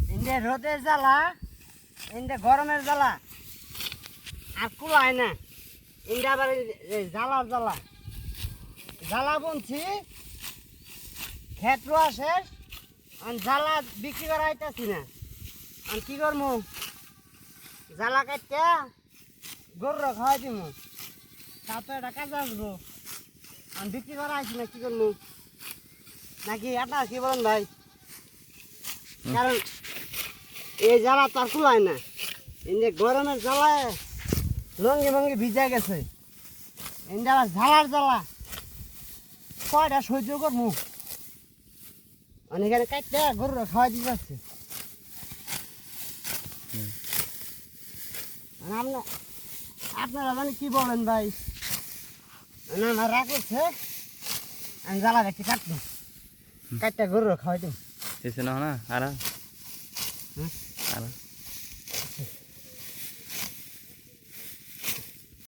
India রোদের জ্বালা India গরমের জ্বালা আর কুলায় না ইন্ডিয়া আবার জ্বালার জ্বালা জ্বালা বুনছি ক্ষেত রোয়া শেষ আর জ্বালা বিক্রি করা আইতাছি না আর কি করবো জ্বালা কাটতে গরুর খাওয়াই দিব তারপর এটা কাজে আসবো আমি বিক্রি করা আইছি না কি করবো নাকি আপনার কি বলেন ভাই কারণ এই জ্বালা তো আর কুলায় না এনে গরমের জ্বালায় লঙ্গি মঙ্গি ভিজা গেছে এনে আবার জ্বালার জ্বালা কয়টা সহ্য করবো অনেকখানে কাটতে গরুরা খাওয়াই দিতে পারছে আপনারা মানে কি বলেন ভাই না না রাখছে আমি জ্বালা দেখছি কাটবো কাটটা গরুরা খাওয়াই দেব না আর